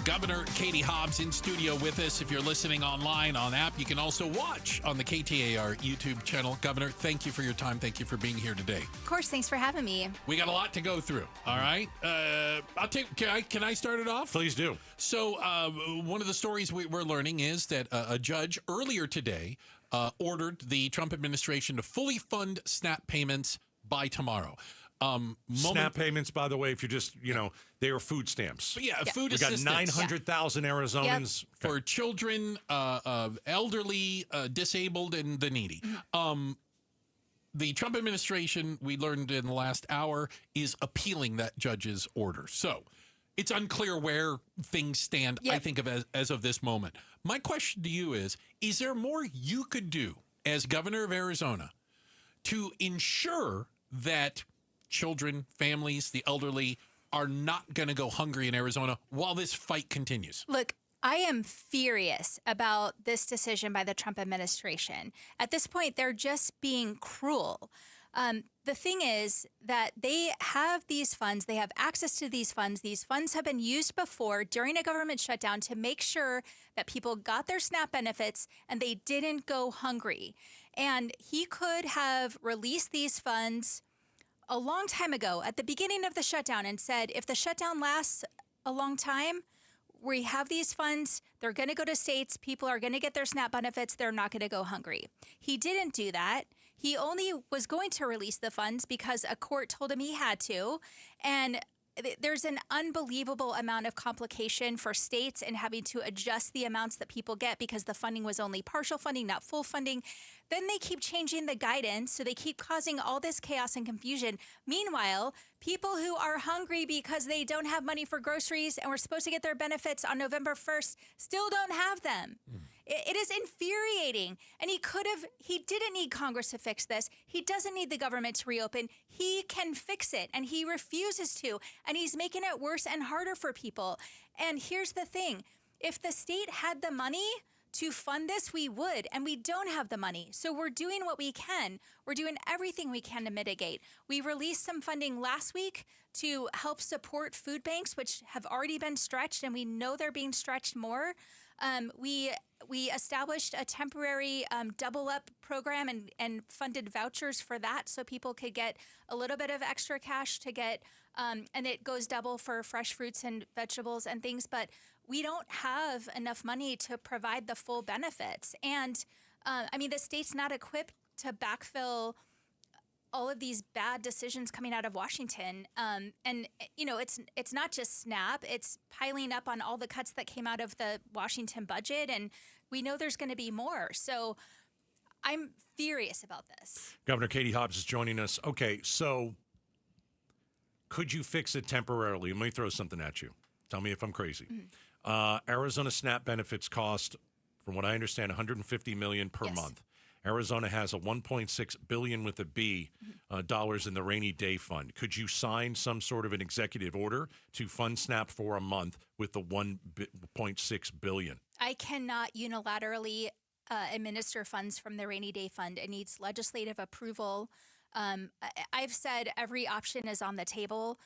Governor Katie Hobbs in studio with us. If you're listening online on app, you can also watch on the KTAR YouTube channel. Governor, thank you for your time. Thank you for being here today. Of course, thanks for having me. We got a lot to go through. All right. Can I start it off? Please do. So one of the stories we're learning is that a judge earlier today ordered the Trump administration to fully fund SNAP payments by tomorrow. SNAP payments, by the way, if you just, they are food stamps. Food we got assistance. 900,000 Arizonans. Yep. For children, elderly, disabled, and the needy. The Trump administration, we learned in the last hour, is appealing that judge's order. So it's unclear where things stand, I think, as of this moment. My question to you is there more you could do as governor of Arizona to ensure that children, families, the elderly are not going to go hungry in Arizona while this fight continues? Look, I am furious about this decision by the Trump administration. At this point, they're just being cruel. The thing is that they have these funds. They have access to these funds. These funds have been used before during a government shutdown to make sure that people got their SNAP benefits and they didn't go hungry. And he could have released these funds a long time ago at the beginning of the shutdown and said, if the shutdown lasts a long time, we have these funds, they're going to go to states, people are going to get their SNAP benefits, they're not going to go hungry. He didn't do that. He only was going to release the funds because a court told him he had to. And there's an unbelievable amount of complication for states in having to adjust the amounts that people get because the funding was only partial funding, not full funding. Then they keep changing the guidance, so they keep causing all this chaos and confusion. Meanwhile, people who are hungry because they don't have money for groceries and were supposed to get their benefits on November 1st still don't have them. It is infuriating. And he didn't need Congress to fix this. He doesn't need the government to reopen. He can fix it, and he refuses to. And he's making it worse and harder for people. And here's the thing. If the state had the money to fund this, we would, and we don't have the money. So we're doing what we can. We're doing everything we can to mitigate. We released some funding last week to help support food banks, which have already been stretched, and we know they're being stretched more. We established a temporary double up program and funded vouchers for that so people could get a little bit of extra cash to get, and it goes double for fresh fruits and vegetables and things, but we don't have enough money to provide the full benefits. And the state's not equipped to backfill all of these bad decisions coming out of Washington. It's not just SNAP, it's piling up on all the cuts that came out of the Washington budget. And we know there's going to be more. So I'm furious about this. Governor Katie Hobbs is joining us. Okay, so could you fix it temporarily? Let me throw something at you. Tell me if I'm crazy. Arizona SNAP benefits cost, from what I understand, $150 million per month. Arizona has a $1.6 billion with a B dollars in the rainy day fund. Could you sign some sort of an executive order to fund SNAP for a month with the $1.6 billion? I cannot unilaterally administer funds from the rainy day fund. It needs legislative approval. I've said every option is on the table.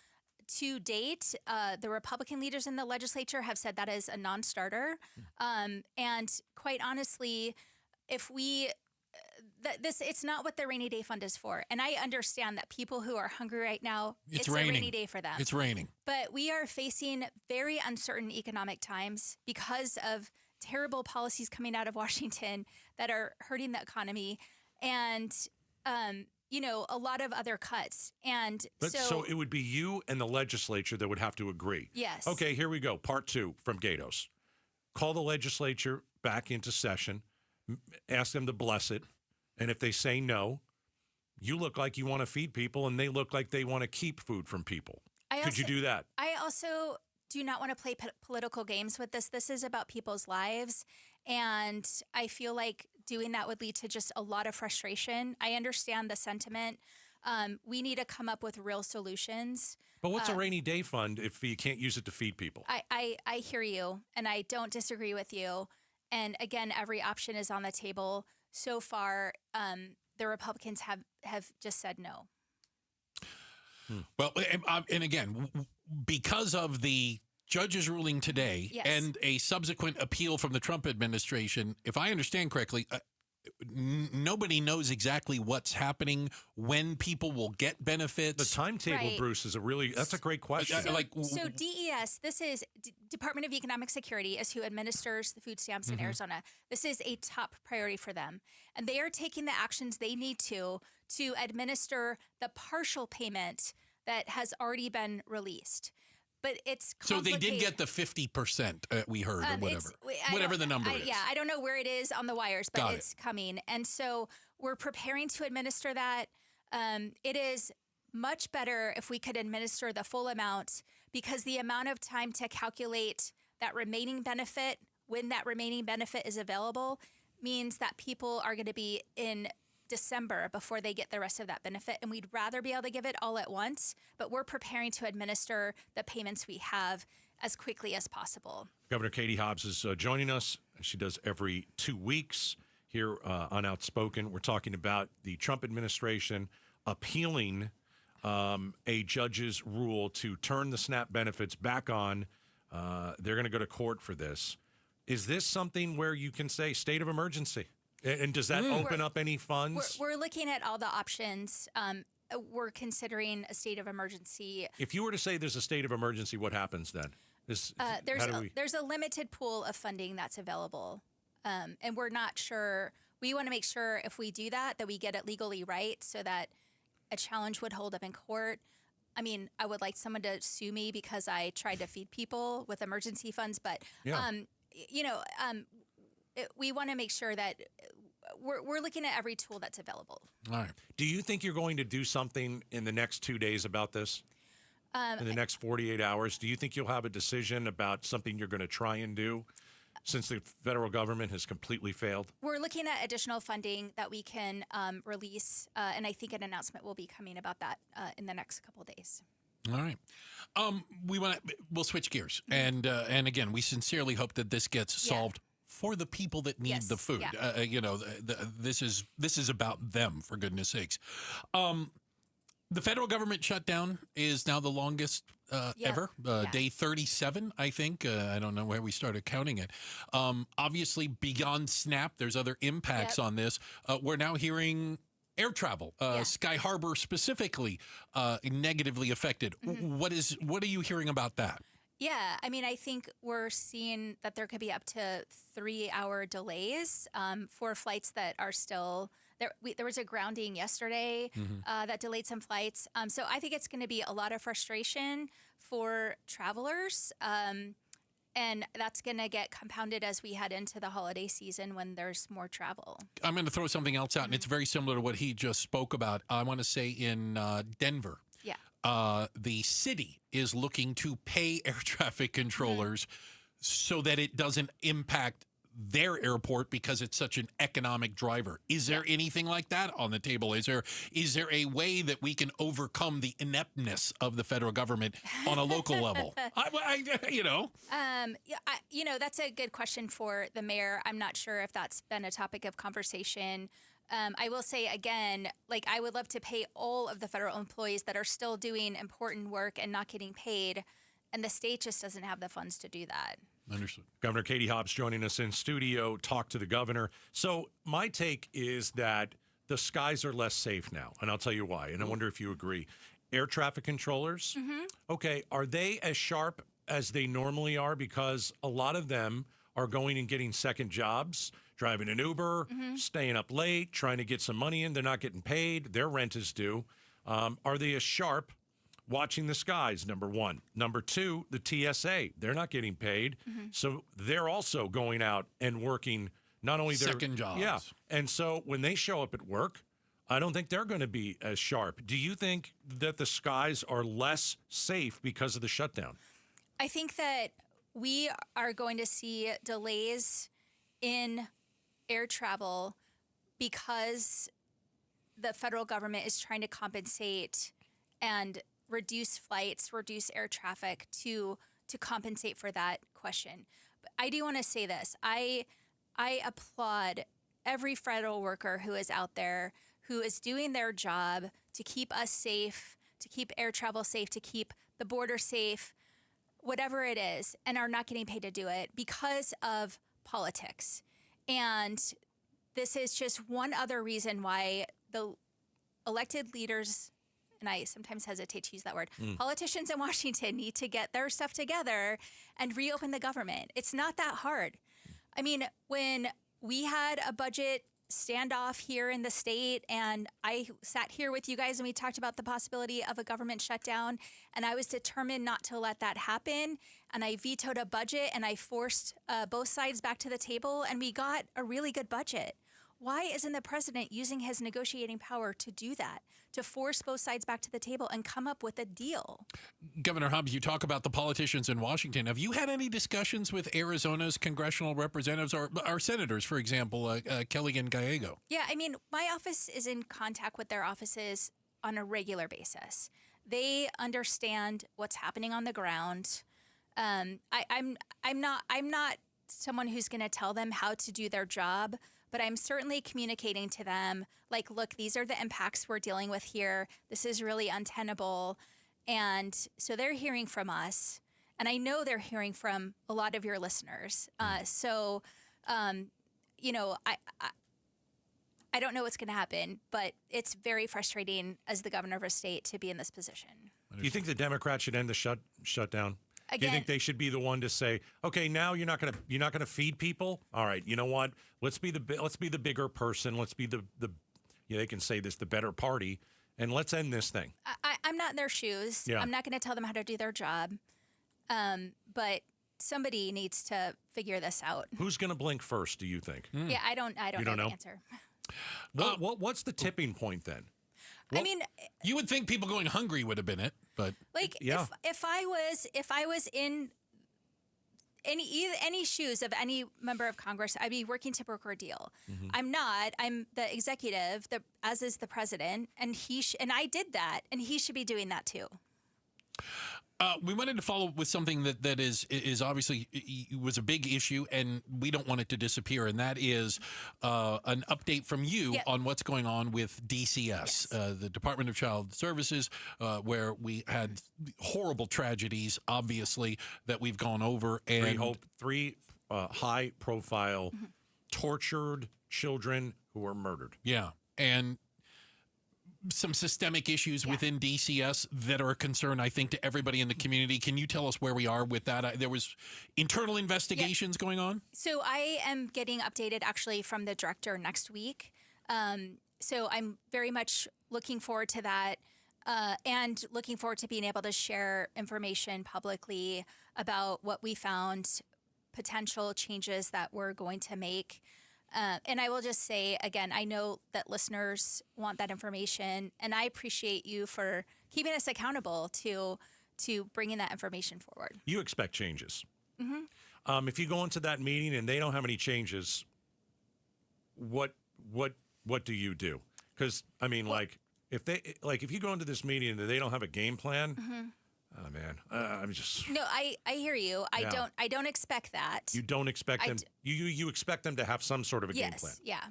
To date, the Republican leaders in the legislature have said that is a non-starter. And quite honestly, if we it's not what the rainy day fund is for. And I understand that people who are hungry right now, it's a rainy day for them. It's raining. But we are facing very uncertain economic times because of terrible policies coming out of Washington that are hurting the economy and, a lot of other cuts. So it would be you and the legislature that would have to agree. Yes. Okay, here we go. Part 2 from Gaydos. Call the legislature back into session. Ask them to bless it. And if they say no, you look like you want to feed people and they look like they want to keep food from people. Could you do that? I also do not want to play political games with this. This is about people's lives. And I feel like doing that would lead to just a lot of frustration. I understand the sentiment. We need to come up with real solutions. But what's a rainy day fund if you can't use it to feed people? I hear you, and I don't disagree with you. And again, every option is on the table. So far, the Republicans have just said no. Well, and again, because of the judge's ruling today Yes. and a subsequent appeal from the Trump administration, if I understand correctly, nobody knows exactly what's happening, when people will get benefits. The timetable, Right. Bruce, that's a great question. So DES, this is Department of Economic Security, is who administers the food stamps in Arizona. This is a top priority for them. And they are taking the actions they need to administer the partial payment that has already been released. But it's so they complicated. did get the 50%, we heard, or whatever the number is. Yeah, I don't know where it is on the wires, but it's coming. And so we're preparing to administer that. It is much better if we could administer the full amount, because the amount of time to calculate that remaining benefit, when that remaining benefit is available, means that people are going to be in December before they get the rest of that benefit. And we'd rather be able to give it all at once, but we're preparing to administer the payments we have as quickly as possible. Governor Katie Hobbs is joining us. She does every 2 weeks here on Outspoken. We're talking about the Trump administration appealing a judge's rule to turn the SNAP benefits back on. They're going to go to court for this. Is this something where you can say state of emergency? And does that open up any funds? We're looking at all the options. We're considering a state of emergency. If you were to say there's a state of emergency, what happens then? There's a limited pool of funding that's available, and we're not sure. We want to make sure if we do that we get it legally right, so that a challenge would hold up in court. I mean, I would like someone to sue me because I tried to feed people with emergency funds, but we want to make sure that we're looking at every tool that's available. All right. Do you think you're going to do something in the next 2 days about this? In the next 48 hours? Do you think you'll have a decision about something you're going to try and do, since the federal government has completely failed? We're looking at additional funding that we can release, and I think an announcement will be coming about that in the next couple of days. All right. We'll switch gears. And again, we sincerely hope that this gets solved for the people that need the food. Yeah. This is about them, for goodness sakes. The federal government shutdown is now the longest ever. Day 37, I think. I don't know where we started counting it. Obviously, beyond SNAP, there's other impacts on this. We're now hearing air travel, Sky Harbor specifically, negatively affected. What are you hearing about that? Yeah, I mean, I think we're seeing that there could be up to 3-hour delays for flights that are still there. There was a grounding yesterday that delayed some flights. So I think it's going to be a lot of frustration for travelers. And that's going to get compounded as we head into the holiday season when there's more travel. I'm going to throw something else out, and it's very similar to what he just spoke about. I want to say in Denver. Yeah. The city is looking to pay air traffic controllers so that it doesn't impact their airport because it's such an economic driver. Is there anything like that on the table? Is there a way that we can overcome the ineptness of the federal government on a local level? That's a good question for the mayor. I'm not sure if that's been a topic of conversation. I will say again, I would love to pay all of the federal employees that are still doing important work and not getting paid, and the state just doesn't have the funds to do that. Understood. Governor Katie Hobbs joining us in studio, talk to the governor. So my take is that the skies are less safe now, and I'll tell you why, and I wonder if you agree. Air traffic controllers, okay, are they as sharp as they normally are? Because a lot of them are going and getting second jobs, driving an Uber, staying up late, trying to get some money in. They're not getting paid. Their rent is due. Are they as sharp watching the skies, number one? Number two, the TSA. They're not getting paid. So they're also going out and working not only their second jobs. Yeah. And so when they show up at work, I don't think they're going to be as sharp. Do you think that the skies are less safe because of the shutdown? I think that we are going to see delays in air travel because the federal government is trying to compensate and reduce flights, reduce air traffic to compensate for that question. But I do want to say this. I applaud every federal worker who is out there, who is doing their job to keep us safe, to keep air travel safe, to keep the border safe. whatever it is, and are not getting paid to do it because of politics. And this is just one other reason why the elected leaders, and I sometimes hesitate to use that word, politicians in Washington need to get their stuff together and reopen the government. It's not that hard. I mean, when we had a budget standoff here in the state, and I sat here with you guys and we talked about the possibility of a government shutdown, and I was determined not to let that happen, and I vetoed a budget, and I forced both sides back to the table, and we got a really good budget. Why isn't the president using his negotiating power to do that, to force both sides back to the table and come up with a deal? Governor Hobbs, you talk about the politicians in Washington. Have you had any discussions with Arizona's congressional representatives or our senators, for example, Kelly and Gallego? Yeah, I mean, my office is in contact with their offices on a regular basis. They understand what's happening on the ground. I'm not someone who's going to tell them how to do their job, but I'm certainly communicating to them, like, look, these are the impacts we're dealing with here. This is really untenable. And so they're hearing from us. And I know they're hearing from a lot of your listeners. You know, I don't know what's going to happen, but it's very frustrating as the governor of a state to be in this position. Do you think the Democrats should end the shutdown? Do you Again, think they should be the one to say, okay, now you're not gonna feed people? All right, you know what? Let's be the bigger person. Let's be the they can say this, the better party, and let's end this thing. I'm not in their shoes. Yeah. I'm not going to tell them how to do their job. But somebody needs to figure this out. Who's gonna blink first? Do you think? Yeah, I don't You know don't know? the answer. What's the tipping point then? I mean, You would think people going hungry would have been it, but like Yeah. if I was in any shoes of any member of Congress, I'd be working to broker a deal. I'm not. I'm the executive, as is the president, and and I did that, and he should be doing that too. we wanted to follow up with something that is obviously was a big issue, and we don't want it to disappear. And that is an update from you Yep. on what's going on with DCS, the Department of Child Services, where we had horrible tragedies, obviously, that we've gone over. And Three high-profile tortured children who were murdered. Yeah, and some systemic issues within DCS that are a concern, I think, to everybody in the community. Can you tell us where we are with that? There was internal investigations going on? So I am getting updated actually from the director next week. So I'm very much looking forward to that and looking forward to being able to share information publicly about what we found, potential changes that we're going to make. And I will just say, again, I know that listeners want that information, and I appreciate you for keeping us accountable to bringing that information forward. You expect changes. If you go into that meeting and they don't have any changes, what do you do? Because I mean, if you go into this meeting and they don't have a game plan, oh man, I'm just. No, I hear you. I don't expect that. You don't expect them. You expect them to have some sort of a game plan. Yes, yeah.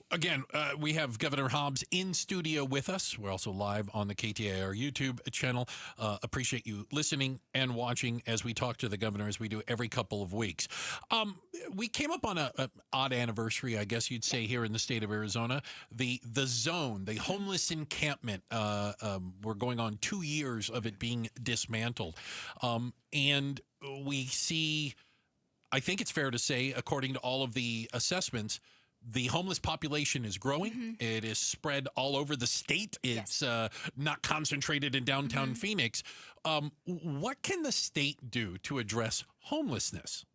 Again, we have Governor Hobbs in studio with us. We're also live on the KTAR YouTube channel. Appreciate you listening and watching as we talk to the governor, as we do every couple of weeks. We came up on an odd anniversary, I guess you'd say, here in the state of Arizona. The zone, the homeless encampment, we're going on 2 years of it being dismantled. And we see, I think it's fair to say, according to all of the assessments, the homeless population is growing. It is spread all over the state. It's not concentrated in downtown Phoenix. What can the state do to address homelessness?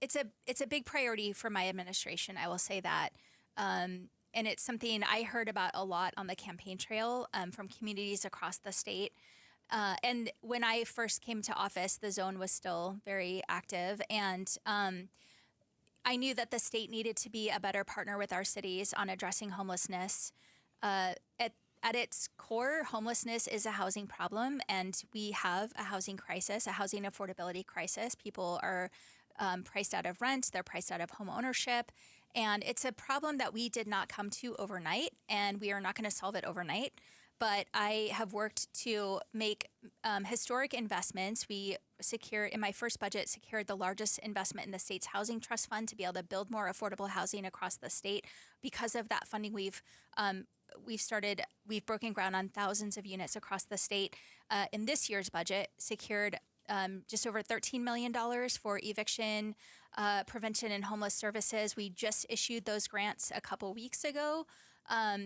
It's a big priority for my administration. I will say that. And it's something I heard about a lot on the campaign trail from communities across the state. And when I first came to office, the zone was still very active. And I knew that the state needed to be a better partner with our cities on addressing homelessness. At its core, homelessness is a housing problem, and we have a housing crisis, a housing affordability crisis. People are priced out of rent, they're priced out of home ownership, and it's a problem that we did not come to overnight, and we are not going to solve it overnight. but I have worked to make historic investments. In my first budget, secured the largest investment in the state's housing trust fund to be able to build more affordable housing across the state. Because of that funding, we've broken ground on thousands of units across the state. In this year's budget, secured just over $13 million for eviction prevention and homeless services. We just issued those grants a couple weeks ago.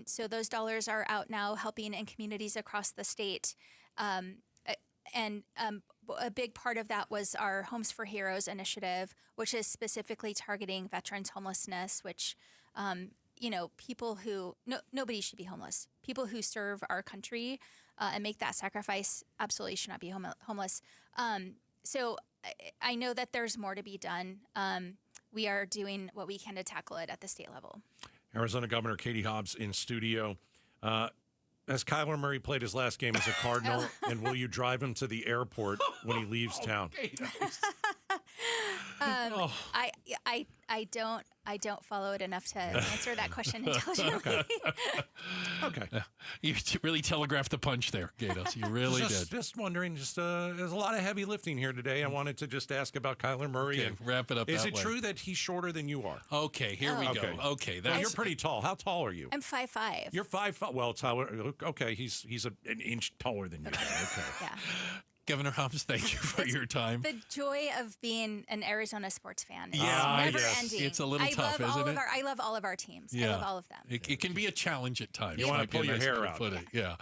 So those dollars are out now helping in communities across the state. And a big part of that was our Homes for Heroes initiative, which is specifically targeting veterans homelessness, which, people who, nobody should be homeless. People who serve our country and make that sacrifice absolutely should not be homeless. So I know that there's more to be done. We are doing what we can to tackle it at the state level. Arizona Governor Katie Hobbs in studio. Has Kyler Murray played his last game as a Cardinal, and will you drive him to the airport when he leaves town? I don't follow it enough to answer that question intelligently. Okay. You really telegraphed the punch there, Gaydos. You really did. Just wondering, there's a lot of heavy lifting here today. I wanted to just ask about Kyler Murray. Okay, and wrap it up Is that it way. true that he's shorter than you are? Okay, here we go. Okay, Well, you're pretty tall. How tall are you? I'm 5'5". You're 5'5". Well, Tyler, okay, he's an inch taller than you. Okay. Yeah. Governor Hobbs, thank you for your time. The joy of being an Arizona sports fan is Yeah, never yes. ending. It's a little tough, isn't it? I love all of our teams. Yeah. I love all of them. It can be a challenge at times. You wanna Might be pull a your nice hair way to out. put it. Yeah.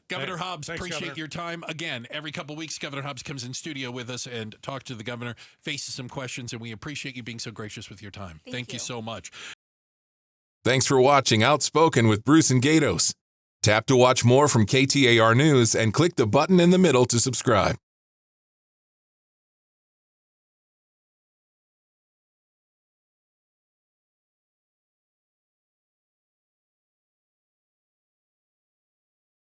Governor Hobbs, Thanks, appreciate Governor. your time. Again, every couple of weeks, Governor Hobbs comes in studio with us and talks to the governor, faces some questions, and we appreciate you being so gracious with your time. Thank you so much. Thanks for watching Outspoken with Bruce and Gaydos. Tap to watch more from KTAR News and click the button in the middle to subscribe.